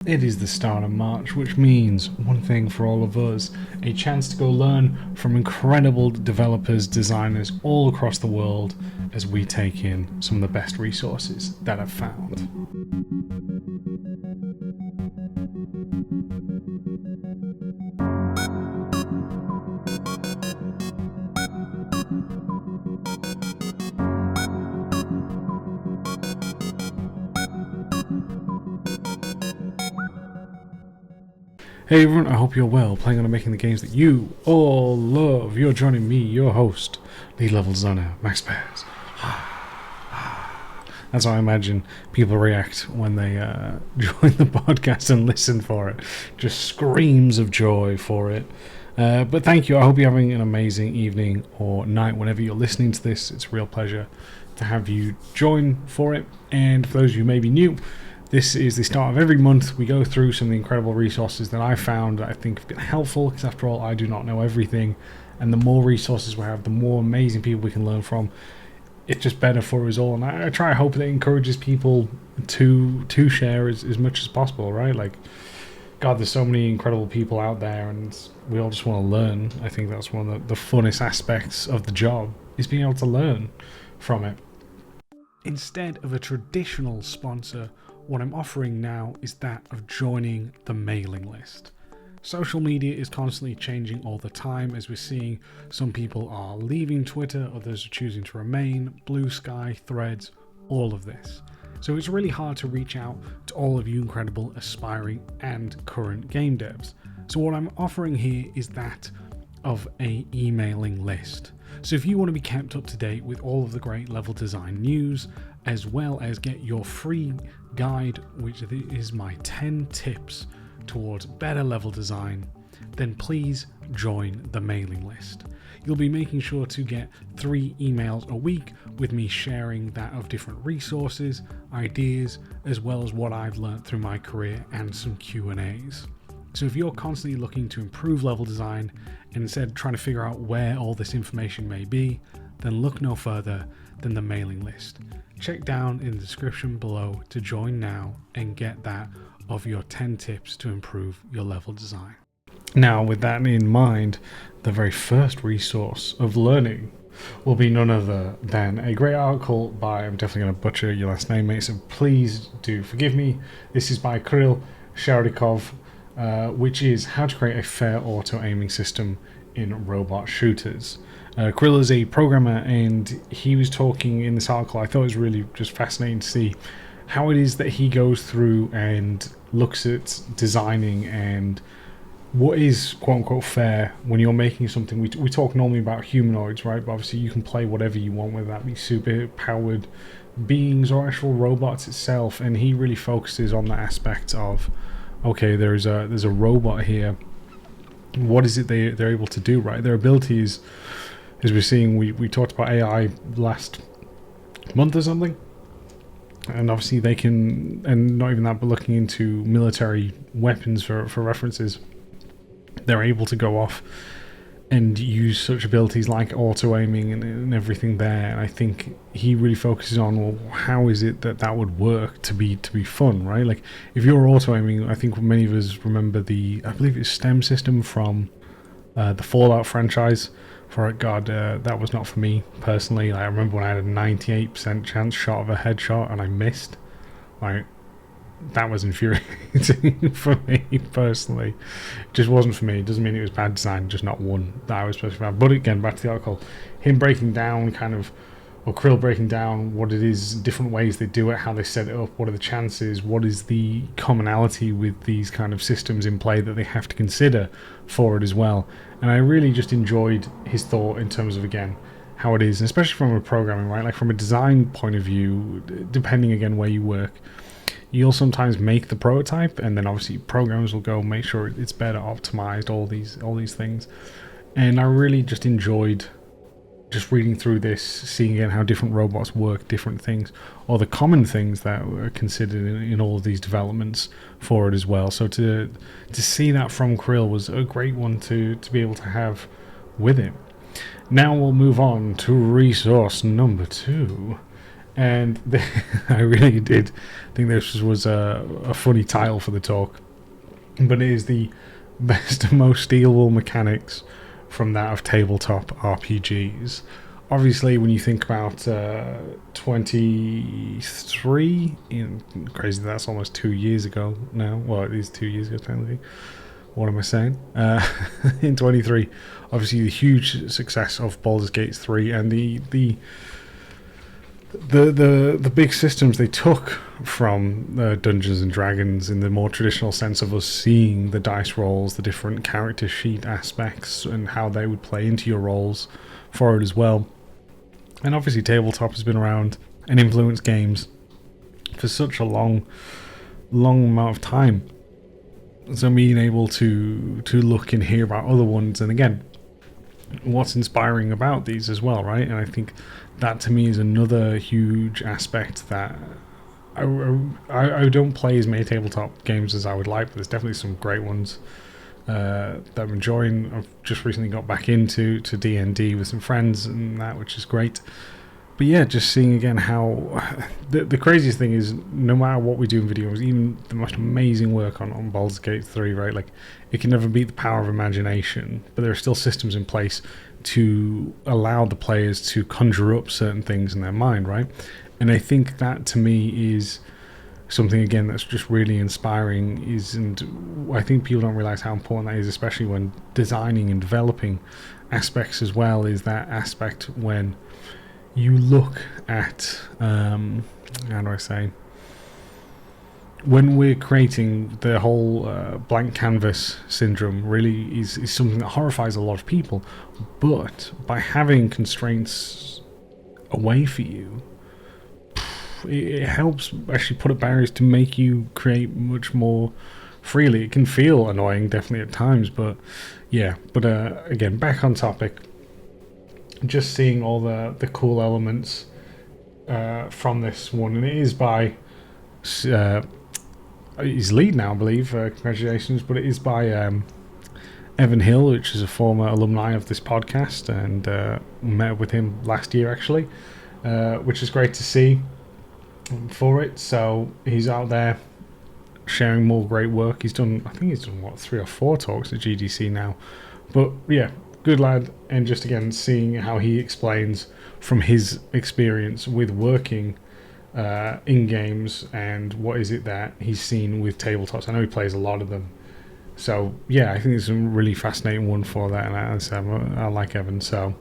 It is the start of March, which means one thing for all of us, a chance to go learn from incredible developers, designers all across the world as we take in some of the best resources that I've found. Hey everyone, I hope you're well, playing on and making the games that you all love. You're joining me, your host, lead level designer, Max Bears. That's how I imagine people react when they join the podcast and listen for it. Just screams of joy for it. But thank you, I hope you're having an amazing evening or night whenever you're listening to this. It's a real pleasure to have you join for it. And for those of you who may be new, this is the start of every month. We go through some of the incredible resources that I found that I think have been helpful, because after all, I do not know everything. And the more resources we have, the more amazing people we can learn from. It's just better for us all. And I try, I hope that it encourages people to share as much as possible, right? Like, God, there's so many incredible people out there, and we all just want to learn. I think that's one of the funnest aspects of the job, is being able to learn from it. Instead of a traditional sponsor, what I'm offering now is that of joining the mailing list. Social media is constantly changing all the time, as we're seeing some people are leaving Twitter, others are choosing to remain, Blue Sky, Threads, all of this. So it's really hard to reach out to all of you incredible aspiring and current game devs. So what I'm offering here is that of a emailing list. So if you want to be kept up to date with all of the great level design news, as well as get your free guide, which is my 10 tips towards better level design, then please join the mailing list. You'll be making sure to get 3 emails a week with me sharing that of different resources, ideas, as well as what I've learned through my career and some Q&As. So if you're constantly looking to improve level design and instead trying to figure out where all this information may be, then look no further than the mailing list. Check down in the description below to join now and get that of your 10 tips to improve your level design. Now, with that in mind, the very first resource of learning will be none other than a great article by, I'm definitely going to butcher your last name, mate, so please do forgive me. This is by Kirill Sharikov, which is How to Create a Fair Auto-Aiming System in Robot Shooters. Kirill is a programmer, and he was talking in this article. I thought it was really just fascinating to see how it is that he goes through and looks at designing and what is quote-unquote fair when you're making something. We talk normally about humanoids, right? But obviously you can play whatever you want, whether that be super-powered beings or actual robots itself, and he really focuses on that aspect of, okay, there's a robot here. What is it they're able to do, right? Their abilities, as we're seeing, we talked about AI last month or something, and obviously they can, and not even that, but looking into military weapons for references, they're able to go off and use such abilities like auto-aiming and everything there. And I think he really focuses on, well, how is it that would work to be fun, right? Like, if you're auto-aiming, I think many of us remember I believe it's STEM system from the Fallout franchise. That was not for me personally. I remember when I had a 98% chance shot of a headshot and I missed. Like, that was infuriating for me personally. It just wasn't for me. It doesn't mean it was bad design, just not one that I was supposed to have. But again, back to the article, him breaking down or Krill breaking down what it is, different ways they do it, how they set it up, what are the chances, what is the commonality with these kind of systems in play that they have to consider for it as well. And I really just enjoyed his thought in terms of, again, how it is, and especially from a programming, right? Like, from a design point of view, depending again where you work, you'll sometimes make the prototype, and then obviously programmers will go make sure it's better optimized, all these things. And I really just enjoyed just reading through this, seeing again how different robots work, different things, or the common things that were considered in all of these developments for it as well. So to see that from Krill was a great one to be able to have with it. Now we'll move on to resource number 2. And I really did think this was a funny title for the talk, but it is the best and most stealable mechanics from that of tabletop RPGs. Obviously, when you think about 23, crazy that's almost 2 years ago now. Well, it is 2 years ago technically. What am I saying? In 23, obviously the huge success of Baldur's Gate 3 and the big systems they took from Dungeons and Dragons in the more traditional sense of us seeing the dice rolls, the different character sheet aspects, and how they would play into your roles for it as well. And obviously tabletop has been around and influenced games for such a long amount of time. So being able to look and hear about other ones, and again, what's inspiring about these as well, right? And I think that to me is another huge aspect that I don't play as many tabletop games as I would like, but there's definitely some great ones that I'm enjoying. I've just recently got back into D&D with some friends and that, which is great. But yeah, just seeing again how the craziest thing is, no matter what we do in videos, even the most amazing work on Baldur's Gate 3, right? Like, it can never beat the power of imagination, but there are still systems in place to allow the players to conjure up certain things in their mind, right? And I think that to me is something again that's just really inspiring, and I think people don't realize how important that is, especially when designing and developing aspects as well, is that aspect when you look at how do I say, when we're creating the whole blank canvas syndrome really is something that horrifies a lot of people, but by having constraints away for you, it helps actually put up barriers to make you create much more freely. It can feel annoying definitely at times, but yeah. But again, back on topic, just seeing all the cool elements from this one, and it is by he's lead now, I believe, congratulations, but it is by Evan Hill, which is a former alumni of this podcast, and met with him last year actually, which is great to see for it. So he's out there sharing more great work. I think he's done what, 3 or 4 talks at GDC now, but yeah, good lad. And just again seeing how he explains from his experience with working in games and what is it that he's seen with tabletops. I know he plays a lot of them, so yeah, I think it's a really fascinating one for that, and I like Evan, so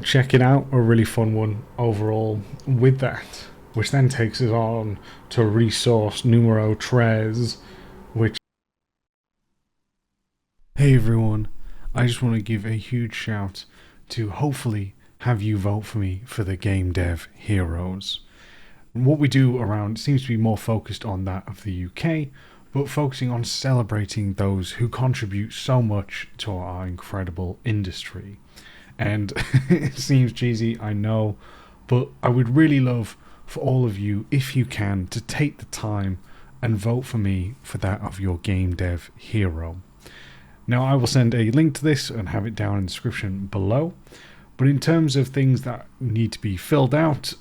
check it out. A really fun one overall with that, which then takes us on to resource numero tres, which... Hey everyone, I just want to give a huge shout to hopefully have you vote for me for the Game Dev Heroes. What we do around seems to be more focused on that of the UK, but focusing on celebrating those who contribute so much to our incredible industry. And it seems cheesy, I know, but I would really love for all of you, if you can, to take the time and vote for me for that of your Game Dev Hero. Now, I will send a link to this and have it down in the description below. But in terms of things that need to be filled out,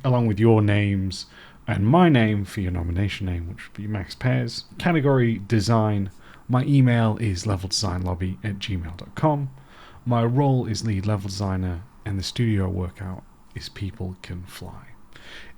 along with your names and my name for your nomination name, which would be Max Pears, category design, my email is leveldesignlobby@gmail.com. My role is lead level designer, and the studio workout is People Can Fly.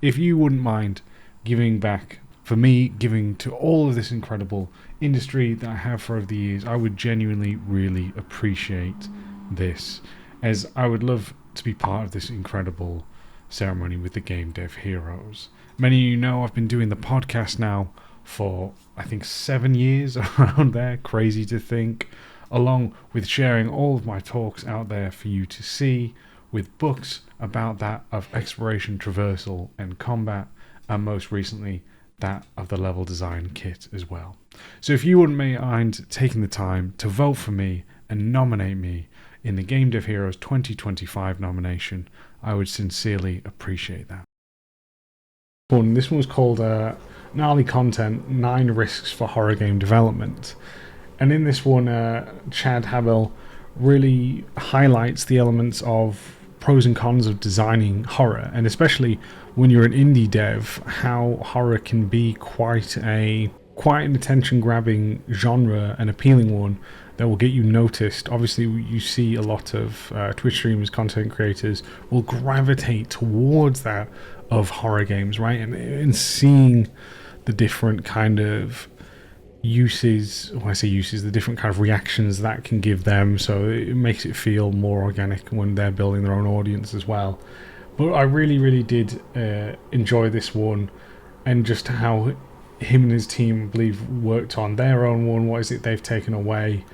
If you wouldn't mind giving back for me, giving to all of this incredible industry that I have for over the years, I would genuinely really appreciate this, as I would love to be part of this incredible ceremony with the Game Dev Heroes. Many of you know I've been doing the podcast now for I think 7 years, around there, crazy to think, along with sharing all of my talks out there for you to see, with books about that of exploration, traversal and combat, and most recently that of the level design kit as well. So if you wouldn't mind taking the time to vote for me and nominate me in the Game Dev Heroes 2025 nomination, I would sincerely appreciate that. This one was called Gnarly Content, 9 Risks for Horror Game Development. And in this one, Chad Habel really highlights the elements of pros and cons of designing horror, and especially when you're an indie dev, how horror can be quite an attention-grabbing genre, an appealing one that will get you noticed. Obviously, you see a lot of Twitch streamers, content creators will gravitate towards that of horror games, right? And seeing the different kind of uses, when I say uses, the different kind of reactions that can give them, so it makes it feel more organic when they're building their own audience as well. But I really did enjoy this one, and just how him and his team, I believe, worked on their own one. What is it they've taken away?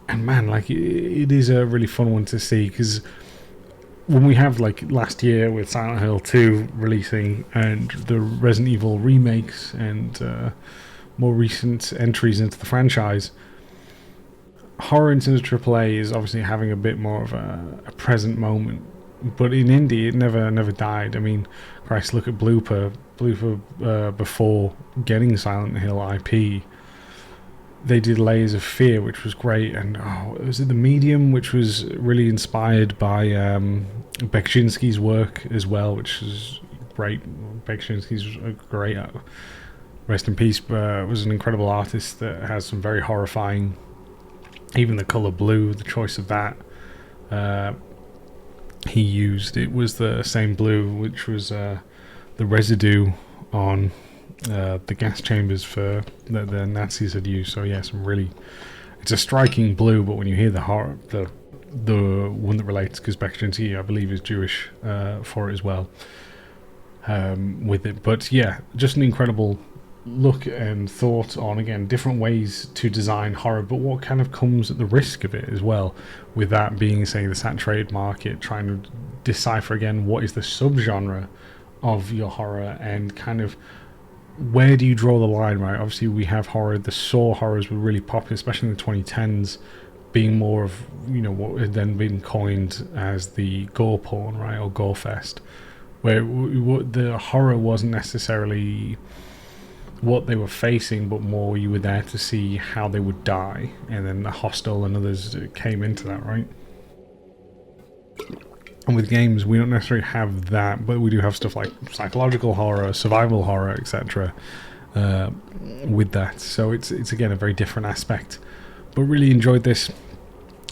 And man, like, it is a really fun one to see, because when we have, like, last year with Silent Hill 2 releasing, and the Resident Evil remakes, and more recent entries into the franchise, horror into the AAA is obviously having a bit more of a present moment. But in indie, it never died. I mean, Christ, look at Blooper before getting Silent Hill IP. They did Layers of Fear, which was great, and was it The Medium, which was really inspired by Beksinski's work as well, which is great. Beksinski's a great, rest in peace, was an incredible artist that has some very horrifying, even the colour blue, the choice of that he used, it was the same blue which was the residue on the gas chambers for that the Nazis had used. So yeah, it's a striking blue, but when you hear the horror, the one that relates, because Beksinski, I believe, is Jewish for it as well, with it. But yeah, just an incredible look and thought on, again, different ways to design horror, but what kind of comes at the risk of it as well, with that being, say, the saturated market, trying to decipher again what is the subgenre of your horror, and kind of where do you draw the line, right? Obviously we have horror, the Saw horrors were really popular, especially in the 2010s, being more of, you know, what had then been coined as the gore porn, right, or gore fest, where the horror wasn't necessarily what they were facing, but more you were there to see how they would die, and then the Hostel and others came into that, right? And with games, we don't necessarily have that, but we do have stuff like psychological horror, survival horror, etc. With that, so it's again a very different aspect. But really enjoyed this.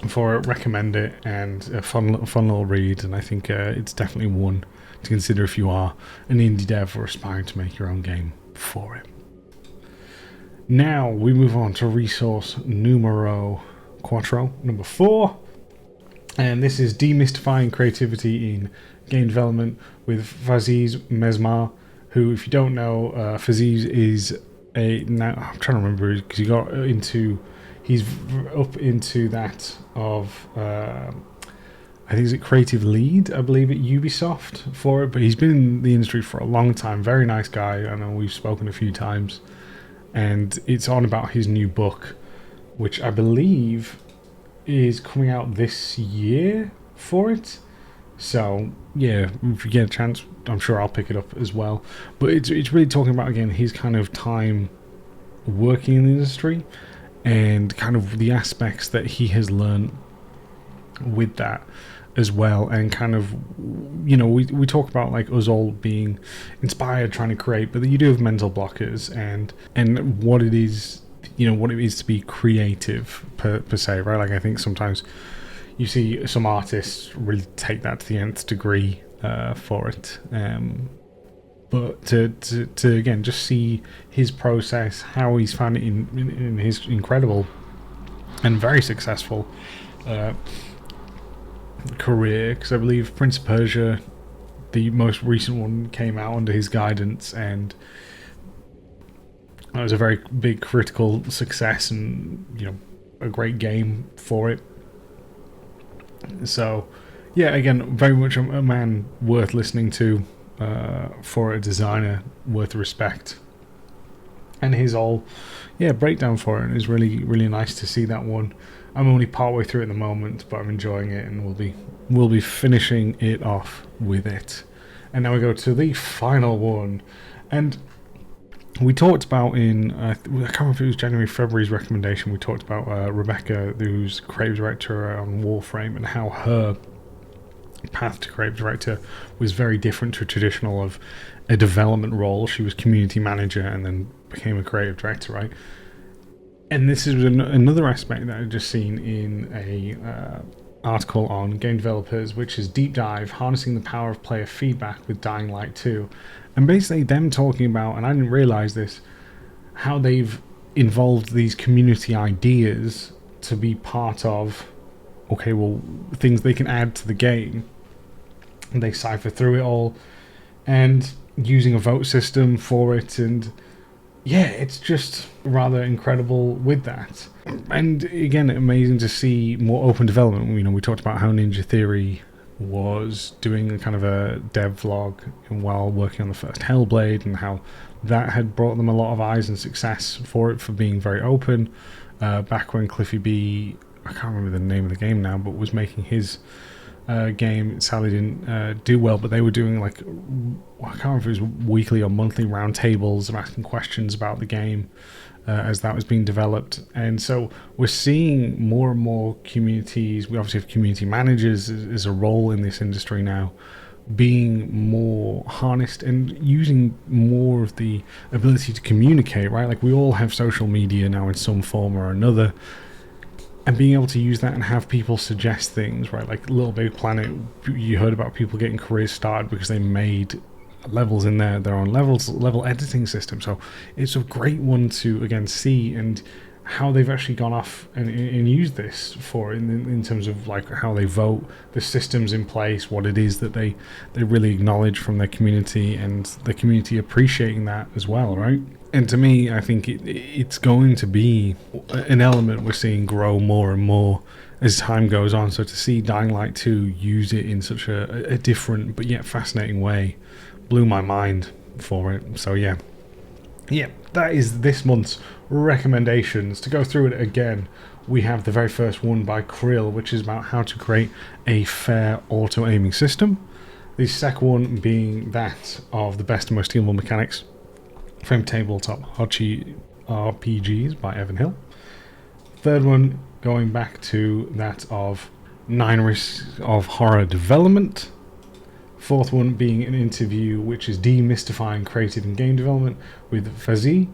For it, recommend it, and a fun little read, and I think it's definitely one to consider if you are an indie dev or aspiring to make your own game for it. Now we move on to resource numero 4, number 4, and this is Demystifying Creativity in Game Development with Faziz Mesmar, who, if you don't know, Faziz is now I'm trying to remember, because he's up into that of I think he's a creative lead, I believe, at Ubisoft for it, but he's been in the industry for a long time. Very nice guy. I know we've spoken a few times, and it's on about his new book, which I believe is coming out this year for it. So yeah, if you get a chance, I'm sure I'll pick it up as well. But it's really talking about, again, his kind of time working in the industry, and kind of the aspects that he has learned with that as well, and kind of, you know, we talk about, like, us all being inspired, trying to create, but you do have mental blockers, and what it is, you know, what it is to be creative per se, right? Like, I think sometimes you see some artists really take that to the nth degree for it, but to again just see his process, how he's found it in his incredible and very successful career, because I believe Prince of Persia, the most recent one, came out under his guidance, and it was a very big critical success, and, you know, a great game for it. So yeah, again, very much a man worth listening to, for a designer, worth respect, and his breakdown for it is really nice to see that one. I'm only partway through it at the moment, but I'm enjoying it, and we'll be finishing it off with it. And now we go to the final one, and we talked about in I can't remember if it was January, February's recommendation. We talked about Rebecca, who's creative director on Warframe, and how her path to creative director was very different to a traditional of a development role. She was community manager and then became a creative director, right? And this is another aspect that I've just seen in a article on Game Developers, which is Deep Dive, Harnessing the Power of Player Feedback with Dying Light 2. And basically them talking about, and I didn't realize this, how they've involved these community ideas to be part of, okay, well, things they can add to the game. And they cipher through it all and using a vote system for it, and yeah, it's just rather incredible with that. And again, amazing to see more open development. You know, we talked about how Ninja Theory was doing a kind of a dev vlog while working on the first Hellblade, and how that had brought them a lot of eyes and success for it, for being very open. Back when Cliffy B, I can't remember the name of the game now, but was making his game, it sadly didn't do well, but they were doing like, I can't remember if it was weekly or monthly roundtables of asking questions about the game as that was being developed. And so we're seeing more and more communities. We obviously have community managers as a role in this industry now, being more harnessed and using more of the ability to communicate, right? Like we all have social media now in some form or another, and being able to use that and have people suggest things, right? Like Little Big Planet, you heard about people getting careers started because they made levels in their own level editing system. So it's a great one to again see, and how they've actually gone off and used this for in terms of like how they vote, the systems in place, what it is that they really acknowledge from their community, and the community appreciating that as well, right? And to me, I think it's going to be an element we're seeing grow more and more as time goes on. So to see Dying Light 2 use it in such a different but yet fascinating way blew my mind for it. So yeah, that is this month's recommendations. To go through it again, we have the very first one by Krill, which is about how to create a fair auto-aiming system. The second one being that of the best and most stealable mechanics from Tabletop RPGs by Evan Hill. Third one going back to that of 9 Risks of Horror Development. Fourth one being an interview which is Demystifying Creative and Game Development with Fazi.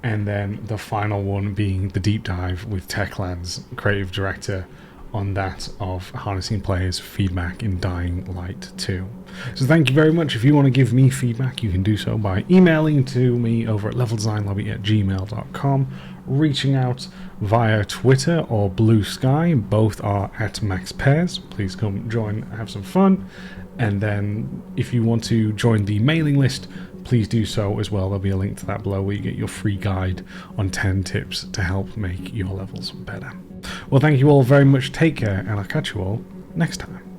And then the final one being the deep dive with Techland's creative director on that of harnessing players' feedback in Dying Light 2. So thank you very much. If you want to give me feedback, you can do so by emailing to me over at leveldesignlobby@gmail.com, reaching out via Twitter or Blue Sky. Both are at Max Pairs. Please come join, have some fun. And then if you want to join the mailing list, please do so as well. There'll be a link to that below where you get your free guide on 10 tips to help make your levels better. Well, thank you all very much. Take care, and I'll catch you all next time.